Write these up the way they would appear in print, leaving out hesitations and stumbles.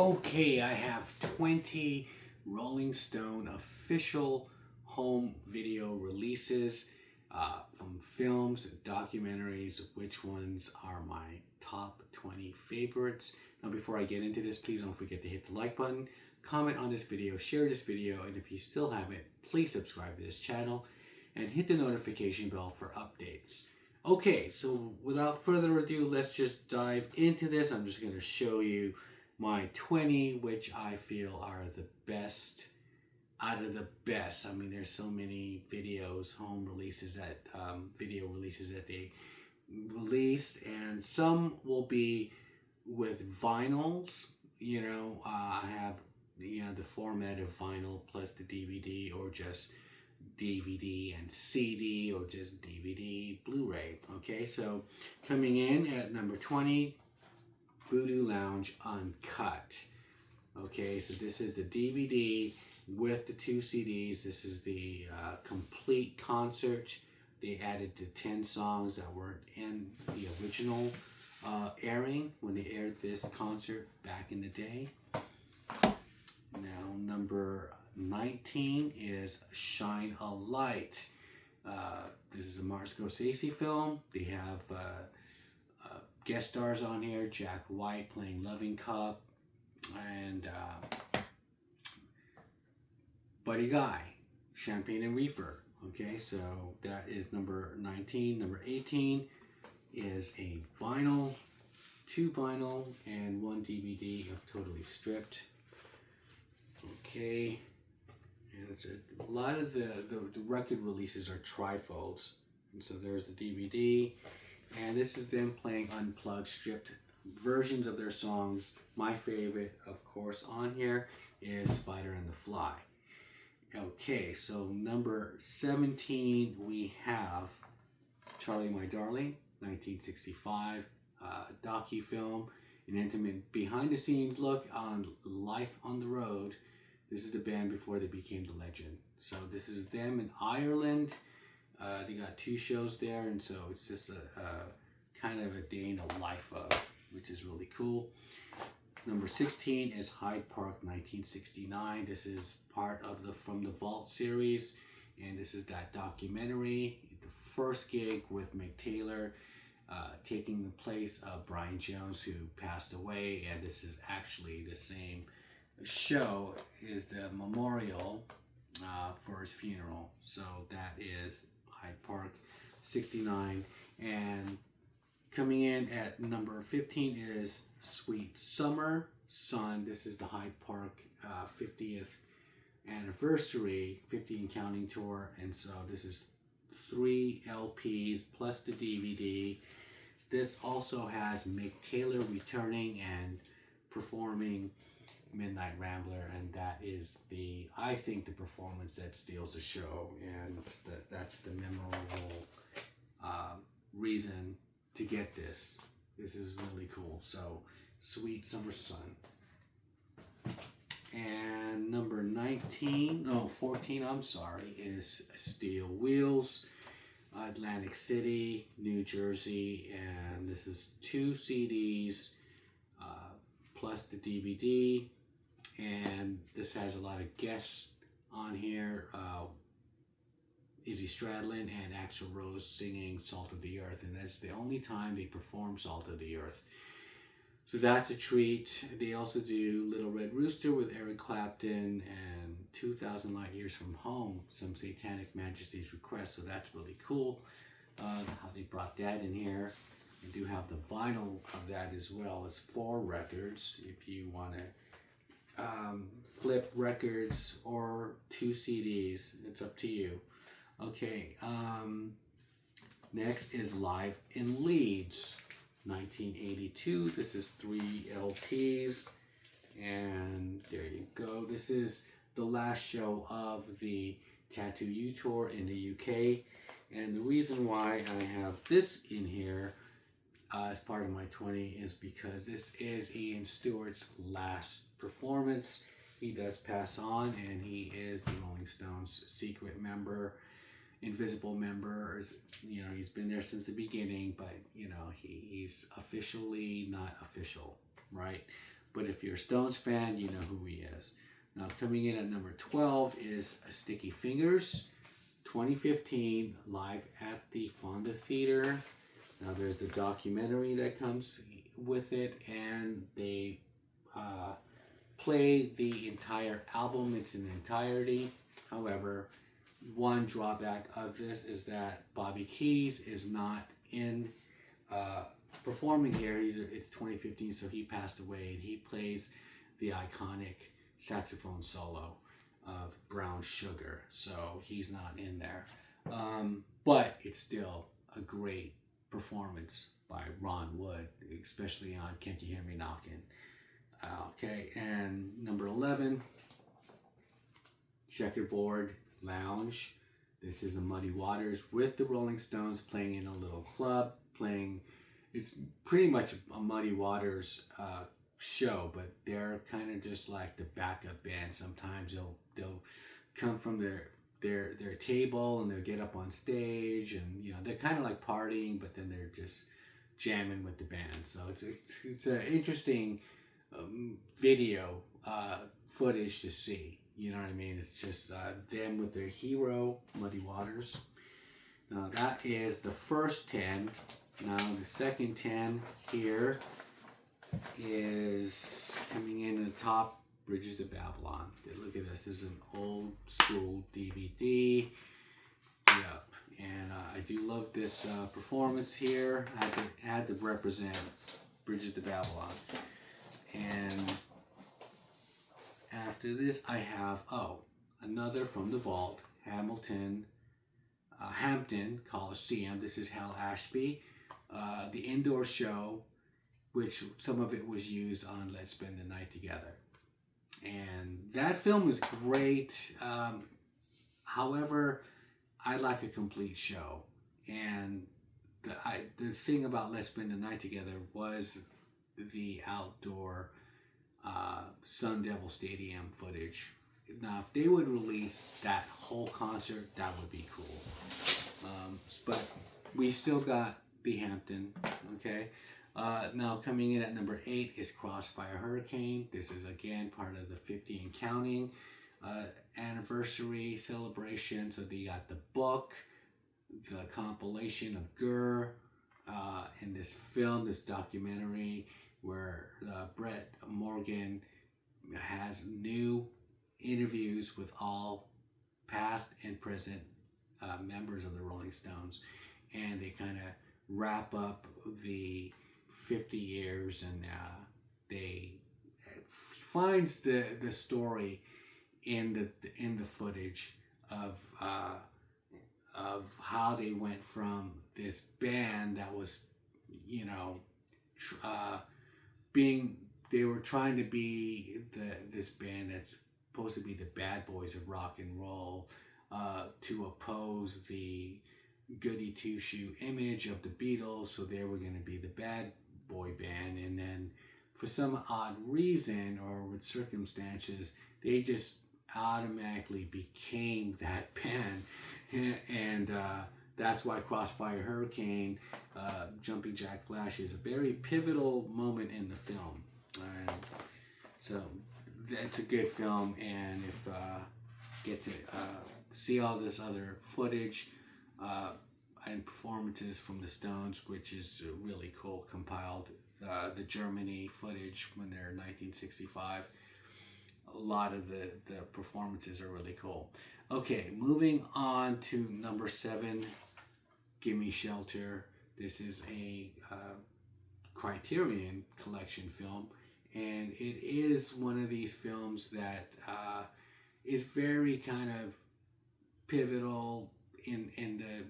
Okay, I have 20 Rolling Stone official home video releases from films and documentaries. Which ones are my top 20 favorites? Now, before I get into this, please don't forget to hit the like button, comment on this video, share this video, and if you still haven't, please subscribe to this channel and hit the notification bell for updates. Okay, so without further ado, let's just dive into this. I'm just going to show you my 20, which I feel are the best out of the best. I mean, there's so many videos, home releases that, video releases that they released, and some will be with vinyls. I have, the format of vinyl plus the DVD, or just DVD and CD, or just DVD, Blu-ray. Okay, so coming in at number 20, Voodoo Lounge Uncut. Okay, so this is the DVD with the 2 CDs. This is the complete concert. They added the 10 songs that weren't in the original airing when they aired this concert back in the day. Now, number 19 is Shine a Light. This is a Martin Scorsese film. They have guest stars on here: Jack White playing Loving Cup, and Buddy Guy, Champagne and Reefer. Okay, so that is number 19. Number 18 is a vinyl, 2 vinyl and 1 DVD of Totally Stripped. Okay, and it's a lot of the record releases are trifolds, and so there's the DVD, and this is them playing unplugged, stripped versions of their songs. My favorite, of course, on here is Spider and the Fly. Okay, so number 17, we have Charlie My Darling, 1965, docu-film, an intimate behind-the-scenes look on life on the road. This is the band before they became the legend. So this is them in Ireland. They got 2 shows there, and so it's just a kind of a day in the life of, which is really cool. Number 16 is Hyde Park, 1969. This is part of the From the Vault series, and this is that documentary. The first gig with Mick Taylor, taking the place of Brian Jones, who passed away, and this is actually the same show is the memorial for his funeral. So that is Hyde Park 69. And coming in at number 15 is Sweet Summer Sun. This is the Hyde Park 50th anniversary, 50 and counting tour, and so this is 3 LPs plus the DVD. This also has Mick Taylor returning and performing Midnight Rambler, and that is I think the performance that steals the show, and that's the memorable reason to get this. This is really cool. So, Sweet Summer Sun. And number 14, I'm sorry, is Steel Wheels, Atlantic City, New Jersey, and this is 2 CDs plus the DVD. And this has a lot of guests on here. Izzy Stradlin and Axl Rose singing Salt of the Earth, and that's the only time they perform Salt of the Earth. So that's a treat. They also do Little Red Rooster with Eric Clapton, and 2,000 Light Years from Home, Some Satanic Majesty's Request. So that's really cool how they brought that in here. They do have the vinyl of that as well. It's 4 records if you want to flip records, or 2 CDs. It's up to you. Okay, next is Live in Leeds, 1982. This is 3 LPs, and there you go. This is the last show of the Tattoo You tour in the UK, and the reason why I have this in here as part of my 20 is because this is Ian Stewart's last performance. He does pass on, and he is the Rolling Stones secret member, invisible member. He's been there since the beginning, but he's officially not official, right? but if you're a Stones fan, you know who he is. Now, coming in at number 12 is Sticky Fingers, 2015, live at the Fonda Theater. Now, there's the documentary that comes with it, and they play the entire album. It's in entirety. However, one drawback of this is that Bobby Keys is not in performing here. It's 2015, so he passed away, and he plays the iconic saxophone solo of Brown Sugar, so he's not in there. But it's still a great performance by Ron Wood, especially on Can't You Hear Me Knocking. Okay, and number 11, Checkerboard Lounge. This is a Muddy Waters with the Rolling Stones playing in a little club, it's pretty much a Muddy Waters show, but they're kind of just like the backup band. Sometimes they'll come from their table and they'll get up on stage, and they're kind of like partying, but then they're just jamming with the band. So it's an interesting video footage to see. You know what I mean? It's just them with their hero, Muddy Waters. Now that is the first 10. Now the second 10 here is coming in the top, Bridges to Babylon. Look at this. This is an old school DVD. Yep. And I do love this performance here. I had to represent Bridges to Babylon. And after this, I have, another from the vault, Hampton Coliseum. This is Hal Ashby, the indoor show, which some of it was used on Let's Spend the Night Together. And that film is great. However, I like a complete show. And the thing about Let's Spend the Night Together was the outdoor Sun Devil Stadium footage. Now, if they would release that whole concert, that would be cool. But we still got the Hampton, okay? Now, coming in at number 8 is Crossfire Hurricane. This is, again, part of the 50 and counting anniversary celebration. So they got the book, the compilation of Gurr, and this film, this documentary, where Brett Morgan has new interviews with all past and present members of the Rolling Stones, and they kind of wrap up the 50 years, and they finds the story in the footage of how they went from this band that was they were trying to be this band that's supposed to be the bad boys of rock and roll, to oppose the goody two-shoe image of the Beatles. So they were going to be the bad boy band, and then for some odd reason or with circumstances, they just automatically became that band. And that's why Crossfire Hurricane, Jumping Jack Flash, is a very pivotal moment in the film. So that's a good film, and if get to see all this other footage and performances from the Stones, which is really cool, compiled the Germany footage when they're in 1965. A lot of the performances are really cool. Okay, moving on to number 7, Gimme Shelter. This is a Criterion Collection film, and it is one of these films that is very kind of pivotal in the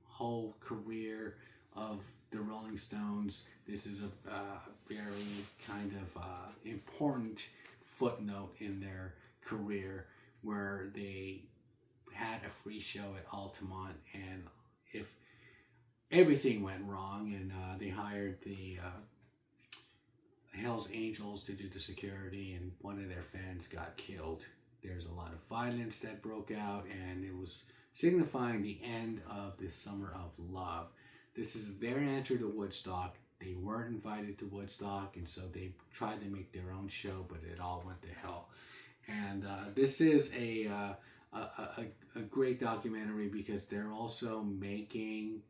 whole career of the Rolling Stones. This is a very kind of important footnote in their career, where they had a free show at Altamont, and if everything went wrong, and they hired the Hells Angels to do the security, and one of their fans got killed. There's a lot of violence that broke out, and it was signifying the end of the Summer of Love. This is their answer to Woodstock. they weren't invited to Woodstock, and so they tried to make their own show, but it all went to hell. And this is a great documentary because they're also making,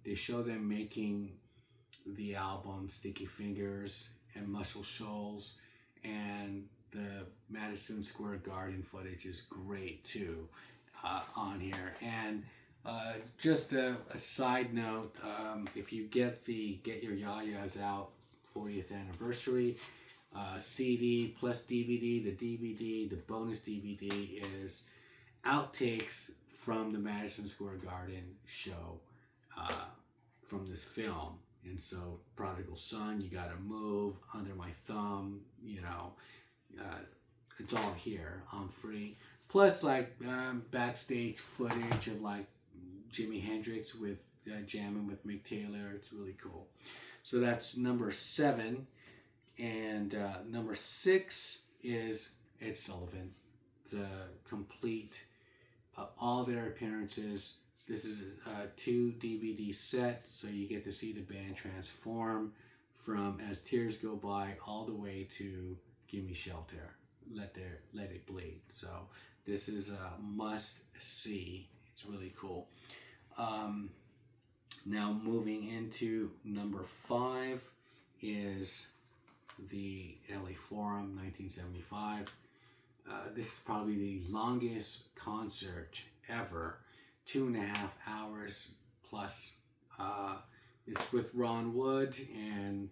they show them making the album Sticky Fingers and Muscle Shoals, and the Madison Square Garden footage is great too on here. And just a side note, if you get the Get Your Yayas Out 40th anniversary CD plus DVD, the bonus DVD is outtakes from the Madison Square Garden show from this film. And so Prodigal Son, You Gotta Move, Under My Thumb, you know, it's all here on free. Plus like backstage footage of like Jimi Hendrix with jamming with Mick Taylor. It's really cool. So that's number 7. And number 6 is Ed Sullivan, the complete, all their appearances. This is a 2 DVD set, so you get to see the band transform from As Tears Go By all the way to Gimme Shelter, Let It Bleed. So this is a must see. It's really cool. Now moving into number 5 is the LA Forum, 1975. This is probably the longest concert ever, 2.5 hours plus. It's with Ron Wood, and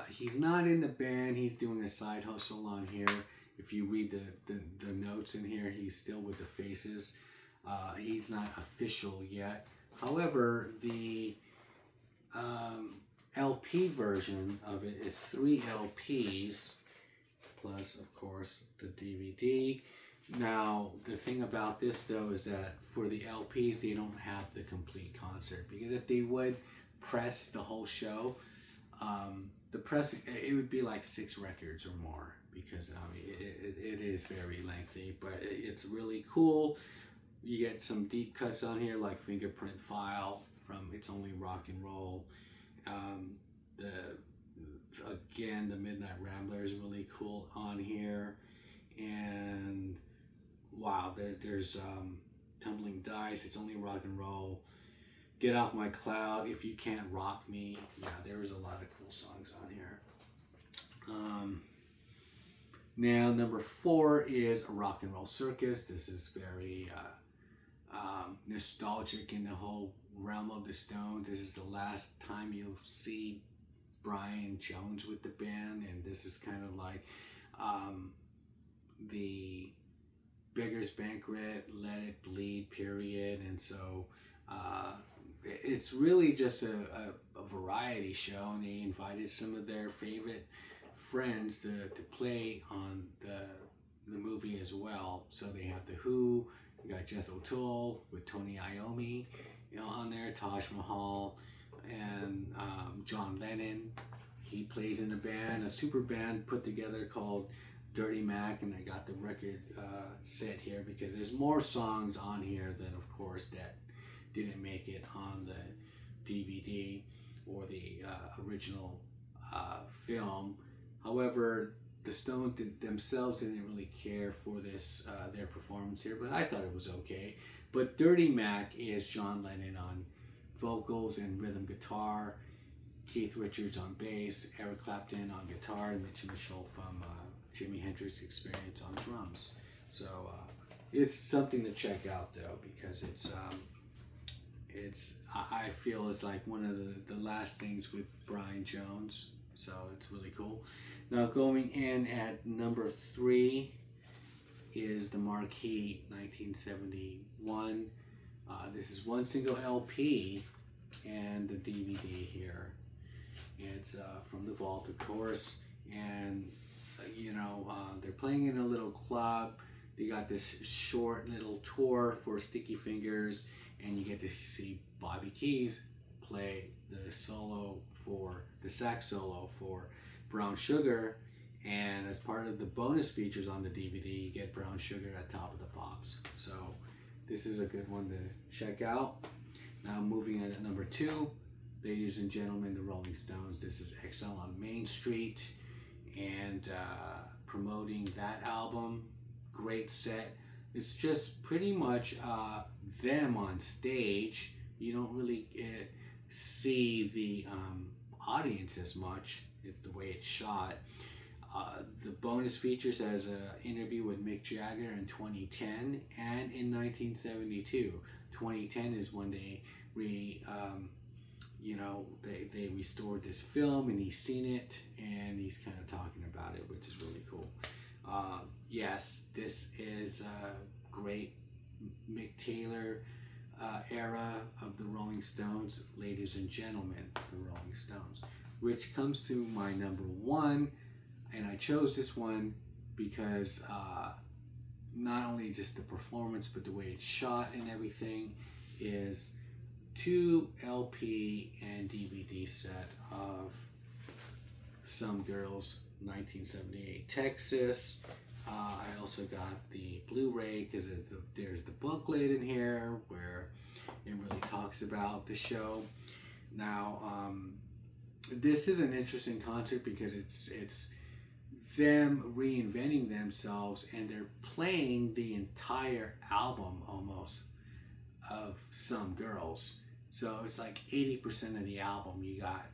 he's not in the band. He's doing a side hustle on here. If you read the notes in here, he's still with the Faces. He's not official yet. However, the LP version of it, it's 3 LPs plus, of course, the DVD. Now, the thing about this though is that for the LPs, they don't have the complete concert, because if they would press the whole show, the press, it would be like 6 records or more, because I mean, it is very lengthy, but it's really cool. You get some deep cuts on here like Fingerprint File from It's Only Rock and Roll. The Midnight Rambler is really cool on here, and wow, there's Tumbling Dice, It's Only Rock and Roll, Get Off My Cloud, If You Can't Rock Me. Yeah, there's a lot of cool songs on here. Now number 4 is A Rock and Roll Circus. This is very nostalgic in the whole realm of the Stones. This is the last time you'll see Brian Jones with the band, and this is kind of like the Beggar's Banquet, Let It Bleed period. And so it's really just a variety show, and they invited some of their favorite friends to play on the movie as well. So they have The Who, you got Jethro Tull with Tony Iommi, you know, on there, Taj Mahal, and John Lennon. He plays in a band, a super band put together called Dirty Mac, and I got the record set here because there's more songs on here than, of course, that didn't make it on the DVD or the original film. However, the Stones themselves didn't really care for this their performance here, but I thought it was okay. But Dirty Mac is John Lennon on vocals and rhythm guitar, Keith Richards on bass, Eric Clapton on guitar, and Mitch Mitchell from Jimi Hendrix Experience on drums. So it's something to check out though, because I feel it's like one of the last things with Brian Jones. So it's really cool. Now going in at number 3 is the Marquee 1971. This is one single LP and the DVD here. It's from the vault, of course, and they're playing in a little club. They got this short little tour for Sticky Fingers, and you get to see Bobby Keys play the sax solo for Brown Sugar, and as part of the bonus features on the DVD, you get Brown Sugar at Top of the Pops. So this is a good one to check out. Now moving on at number 2, ladies and gentlemen, the Rolling Stones. This is XL on Main Street, and promoting that album. Great set. It's just pretty much them on stage. You don't really see the audience as much, the way it's shot. The bonus features has an interview with Mick Jagger in 2010 and in 1972. 2010 is when they they restored this film, and he's seen it, and he's kind of talking about it, which is really cool. Yes, this is a great Mick Taylor era of the Rolling Stones, ladies and gentlemen, the Rolling Stones, which comes to my number one. And I chose this one because not only just the performance, but the way it's shot and everything is 2 LP and DVD set of Some Girls, 1978 Texas. I also got the Blu-ray because there's the booklet in here where it really talks about the show. Now, this is an interesting concert because it's them reinventing themselves, and they're playing the entire album almost of Some Girls. So it's like 80% of the album. You got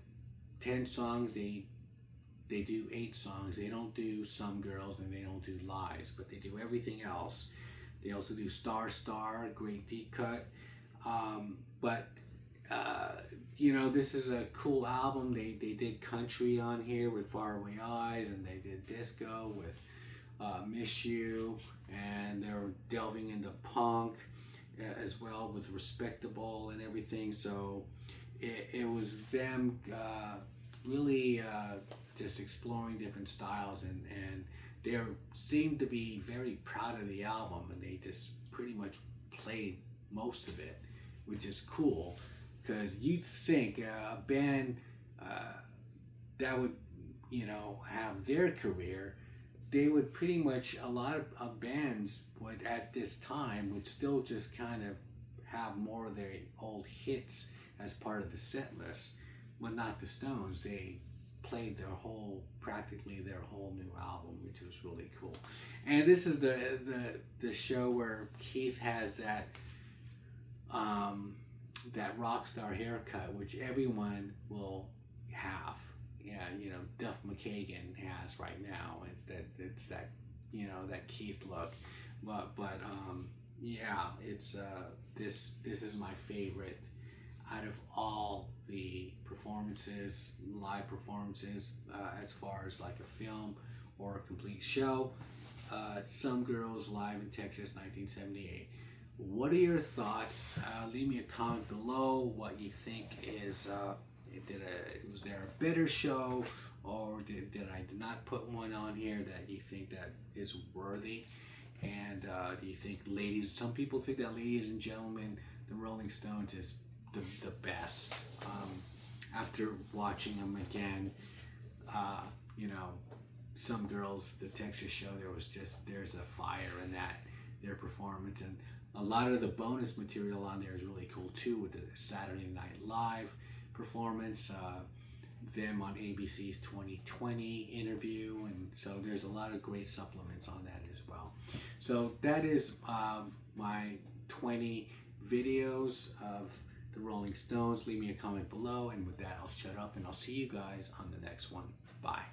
10 songs, they do 8 songs. They don't do Some Girls and they don't do Lies, but they do everything else. They also do Star Star, great deep cut. This is a cool album. They did country on here with Faraway Eyes, and they did disco with Miss You, and they were delving into punk as well with Respectable and everything. So it was them really just exploring different styles, and they seemed to be very proud of the album, and they just pretty much played most of it, which is cool. Because you'd think a band that would, have their career, they would pretty much, a lot of bands would at this time would still just kind of have more of their old hits as part of the set list. Well, not the Stones. They played practically their whole new album, which was really cool. And this is the show where Keith has that rock star haircut, which everyone will have. Yeah, Duff McKagan has right now. It's that that Keith look. But it's this is my favorite out of all the performances, live performances, as far as like a film or a complete show. Some Girls live in Texas, 1978. What are your thoughts? Leave me a comment below what you think is, was there a better show, or did I not put one on here that you think that is worthy? And do you think some people think that Ladies and Gentlemen, the Rolling Stones is the best. After watching them again, Some Girls, the Texas show, there's a fire in their performance, and a lot of the bonus material on there is really cool too, with the Saturday Night Live performance, them on ABC's 2020 interview, and so there's a lot of great supplements on that as well. So that is my 20 videos of the Rolling Stones. Leave me a comment below, and with that I'll shut up, and I'll see you guys on the next one. Bye.